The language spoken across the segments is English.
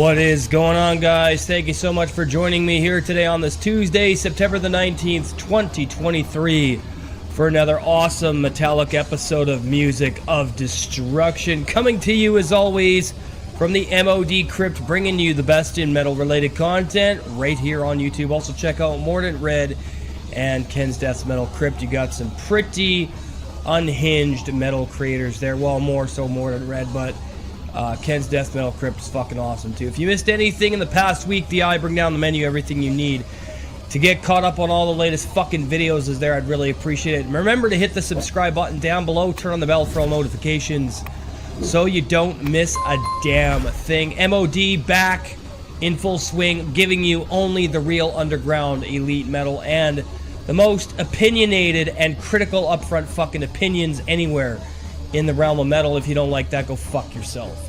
What is going on, guys? Thank you so much for joining me here today on this Tuesday, September the 19th, 2023, for another awesome metallic episode of Music of Destruction. Coming to you, as always, from the MOD Crypt, bringing you the best in metal-related content right here on YouTube. Also, check out Mordant Red and Ken's Death Metal Crypt. You got some pretty unhinged metal creators there. Well, more so Mordant Red, but Ken's Death Metal Crypt is fucking awesome too. If you missed anything in the past week, I bring down the menu, everything you need to get caught up on all the latest fucking videos is there. I'd really appreciate it. And remember to hit the subscribe button down below, turn on the bell for all notifications so you don't miss a damn thing. MOD back in full swing, giving you only the real underground elite metal and the most opinionated and critical upfront fucking opinions anywhere in the realm of metal. If you don't like that, go fuck yourself.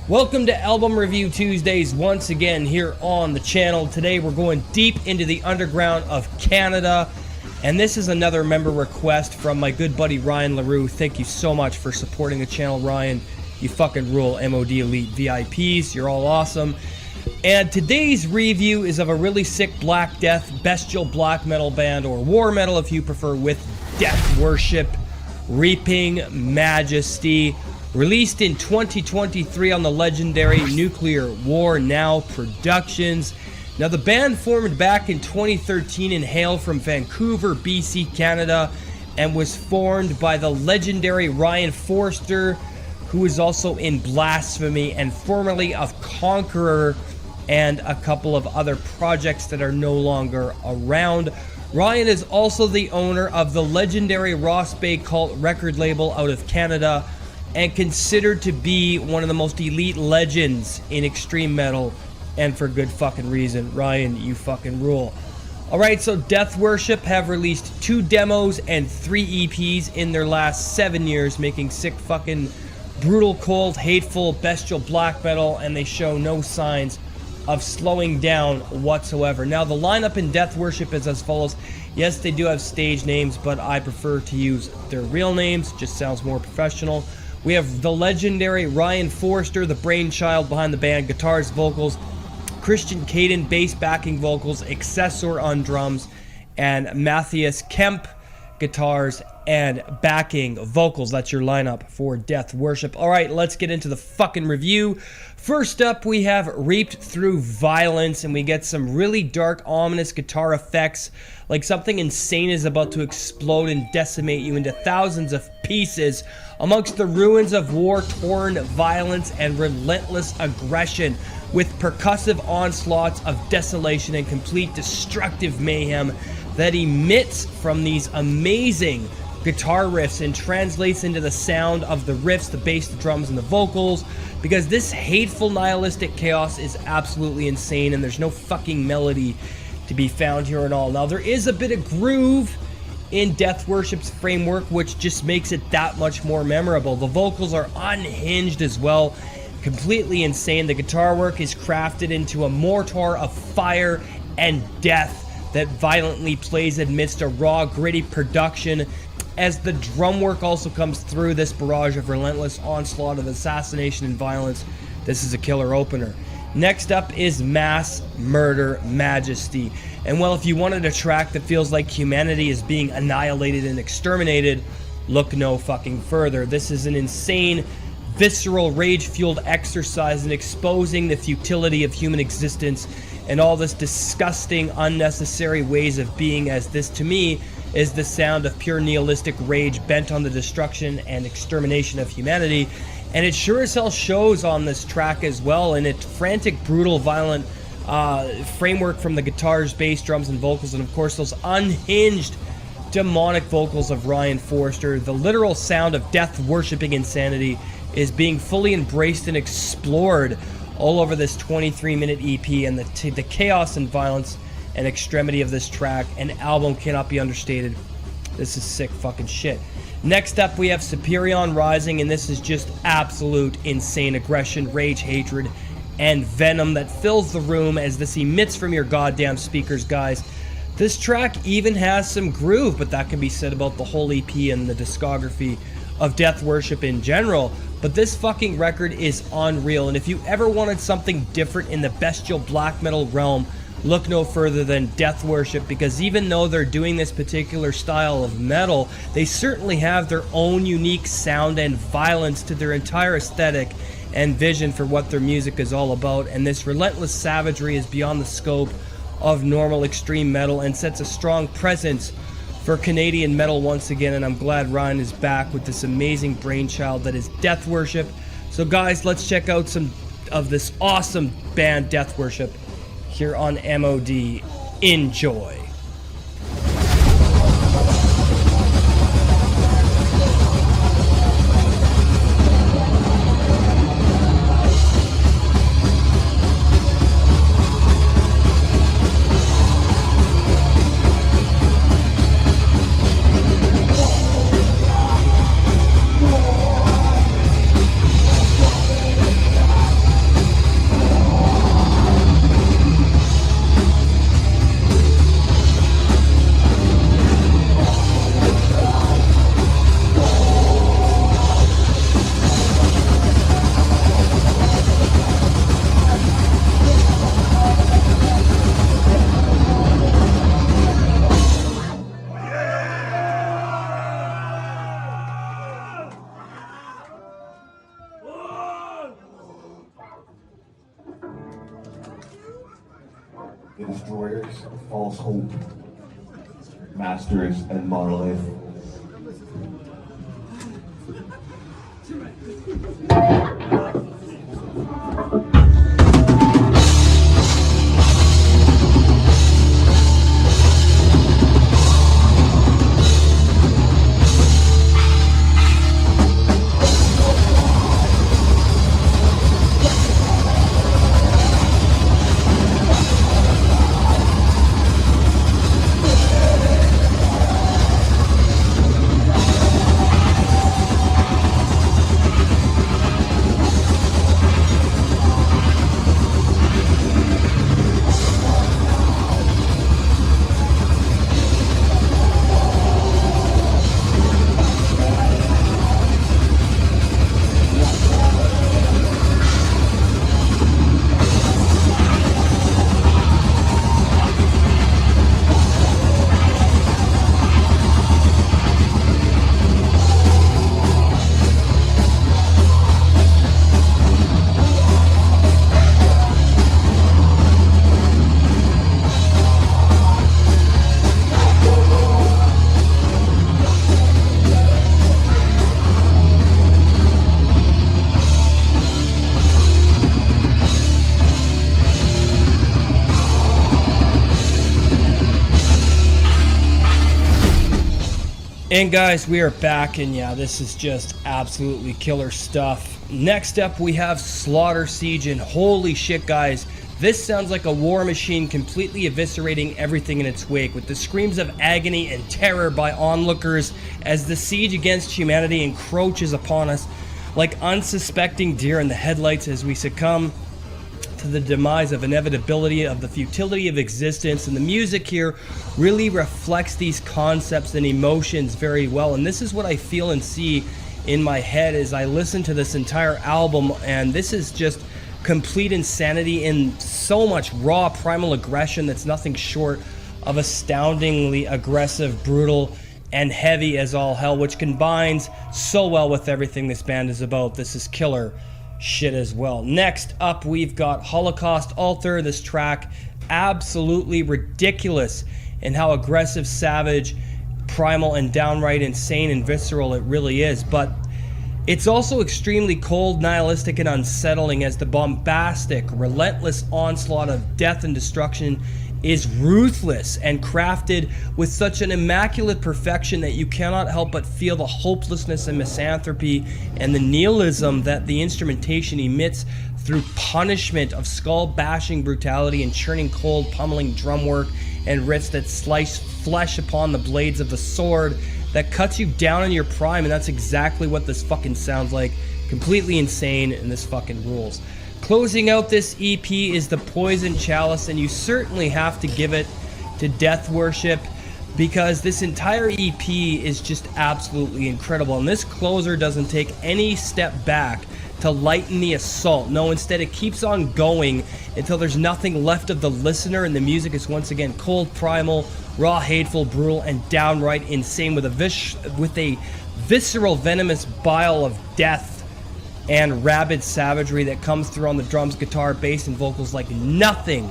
Welcome to Album Review Tuesdays once again here on the channel. Today we're going deep into the underground of Canada, and this is another member request from my good buddy Ryan Leroux. Thank you so much for supporting the channel, Ryan. You fucking rule, MOD Elite VIPs. You're all awesome. And today's review is of a really sick Black Death, bestial black metal band, or war metal if you prefer, with Death Worship-Reaping Majesty, released in 2023 on the legendary Nuclear War Now Productions. Now, the band formed back in 2013 and hail from Vancouver, BC, Canada, and was formed by the legendary Ryan Forster, who is also in Blasphemy and formerly of Conqueror and a couple of other projects that are no longer around. Ryan is also the owner of the legendary Ross Bay Cult record label out of Canada, and considered to be one of the most elite legends in extreme metal, and for good fucking reason. Ryan, you fucking rule. Alright, so Death Worship have released 2 demos and 3 EPs in their last 7 years, making sick fucking brutal, cold, hateful, bestial black metal, and they show no signs of slowing down whatsoever. Now, the lineup in Death Worship is as follows. Yes, they do have stage names, but I prefer to use their real names. Just sounds more professional. We have the legendary Ryan Forster, the brainchild behind the band, guitars, vocals, Christian Caden, bass backing vocals, Accessor on drums, and Matthias Kemp, guitars and backing vocals. That's your lineup for Death Worship. All right, let's get into the fucking review. First up, we have Reaped Through Violence, and we get some really dark, ominous guitar effects, like something insane is about to explode and decimate you into thousands of pieces amongst the ruins of war-torn violence and relentless aggression, with percussive onslaughts of desolation and complete destructive mayhem that emits from these amazing guitar riffs and translates into the sound of the riffs, the bass, the drums, and the vocals, because this hateful nihilistic chaos is absolutely insane and there's no fucking melody to be found here at all. Now, there is a bit of groove in Death Worship's framework, which just makes it that much more memorable. The vocals are unhinged as well, completely insane. The guitar work is crafted into a mortar of fire and death that violently plays amidst a raw, gritty production, as the drum work also comes through this barrage of relentless onslaught of assassination and violence. This is a killer opener. Next up is Mass Murder Majesty. And well, if you wanted a track that feels like humanity is being annihilated and exterminated, look no fucking further. This is an insane, visceral, rage-fueled exercise in exposing the futility of human existence and all this disgusting, unnecessary ways of being, as this, to me, is the sound of pure nihilistic rage bent on the destruction and extermination of humanity. And it sure as hell shows on this track as well, in its frantic, brutal, violent framework from the guitars, bass, drums, and vocals, and of course those unhinged, demonic vocals of Ryan Forster. The literal sound of death-worshipping insanity is being fully embraced and explored all over this 23-minute EP, and the chaos and violence and extremity of this track and album cannot be understated. This is sick fucking shit. Next up, we have Superion Rising, and this is just absolute insane aggression, rage, hatred, and venom that fills the room as this emits from your goddamn speakers, guys. This track even has some groove, but that can be said about the whole EP and the discography of Death Worship in general. But this fucking record is unreal, and if you ever wanted something different in the bestial black metal realm, look no further than Death Worship, because even though they're doing this particular style of metal, they certainly have their own unique sound and violence to their entire aesthetic and vision for what their music is all about, and this relentless savagery is beyond the scope of normal extreme metal and sets a strong presence for Canadian metal once again, and I'm glad Ryan is back with this amazing brainchild that is Death Worship. So guys, let's check out some of this awesome band Death Worship here on MOD. Enjoy. The destroyers of false hope, masters and monolith. And guys, we are back, and yeah, this is just absolutely killer stuff. Next up, we have Slaughter Siege, and holy shit, guys, this sounds like a war machine completely eviscerating everything in its wake, with the screams of agony and terror by onlookers as the siege against humanity encroaches upon us like unsuspecting deer in the headlights as we succumb to the demise of inevitability, of the futility of existence. And the music here really reflects these concepts and emotions very well, and this is what I feel and see in my head as I listen to this entire album. And this is just complete insanity and so much raw primal aggression that's nothing short of astoundingly aggressive, brutal, and heavy as all hell, which combines so well with everything this band is about. This is killer shit as well. Next up, we've got Holocaust Altar. This track, absolutely ridiculous in how aggressive, savage, primal, and downright insane and visceral it really is. But it's also extremely cold, nihilistic, and unsettling as the bombastic, relentless onslaught of death and destruction is ruthless and crafted with such an immaculate perfection that you cannot help but feel the hopelessness and misanthropy and the nihilism that the instrumentation emits through punishment of skull-bashing brutality and churning cold, pummeling drum work and riffs that slice flesh upon the blades of the sword that cuts you down in your prime. And that's exactly what this fucking sounds like. Completely insane, and this fucking rules. Closing out this EP is The Poison Chalice, and you certainly have to give it to Death Worship. because this entire EP is just absolutely incredible. And this closer doesn't take any step back to lighten the assault. No, instead it keeps on going until there's nothing left of the listener, and the music is once again cold, primal, raw, hateful, brutal, and downright insane with a visceral, venomous bile of death and rabid savagery that comes through on the drums, guitar, bass, and vocals like nothing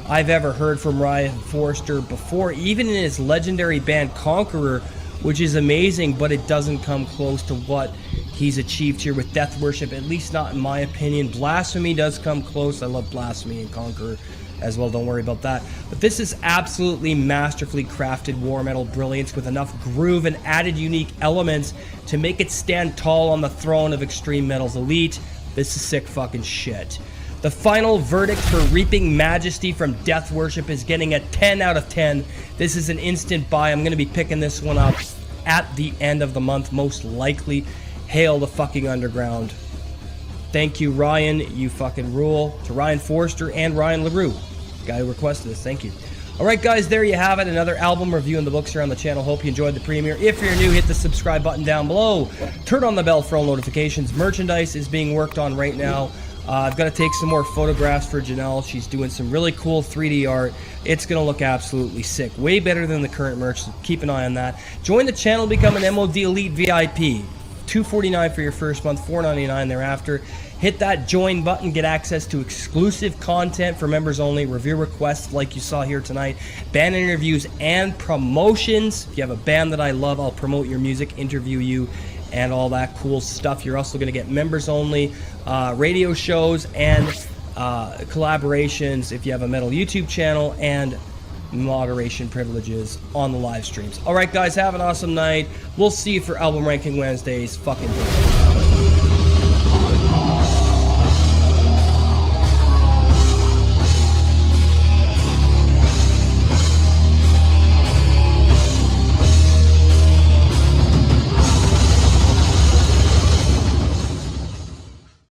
I've ever heard from Ryan Forster before, even in his legendary band Conqueror, which is amazing, but it doesn't come close to what he's achieved here with Death Worship, at least not in my opinion. Blasphemy does come close. I love Blasphemy and Conqueror as well, don't worry about that. But this is absolutely masterfully crafted war metal brilliance with enough groove and added unique elements to make it stand tall on the throne of extreme metal's elite. This is sick fucking shit. The final verdict for Reaping Majesty from Death Worship is getting a 10 out of 10. This is an instant buy. I'm going to be picking this one up at the end of the month, most likely. Hail the fucking underground. Thank you, Ryan. You fucking rule. To Ryan Forster and Ryan Leroux, guy who requested this. Thank you. Alright guys, there you have it. Another album review in the books here on the channel. Hope you enjoyed the premiere. If you're new, hit the subscribe button down below. Turn on the bell for all notifications. Merchandise is being worked on right now. I've got to take some more photographs for Janelle. She's doing some really cool 3D art. It's going to look absolutely sick. Way better than the current merch, so keep an eye on that. Join the channel, become an MOD Elite VIP. $2.49 for your first month, $4.99 thereafter. Hit that join button, get access to exclusive content for members only, review requests like you saw here tonight, band interviews, and promotions. If you have a band that I love, I'll promote your music, interview you, and all that cool stuff. You're also going to get members only radio shows and collaborations if you have a metal YouTube channel, and moderation privileges on the live streams. Alright guys, have an awesome night. We'll see you for Album Ranking Wednesdays. Fucking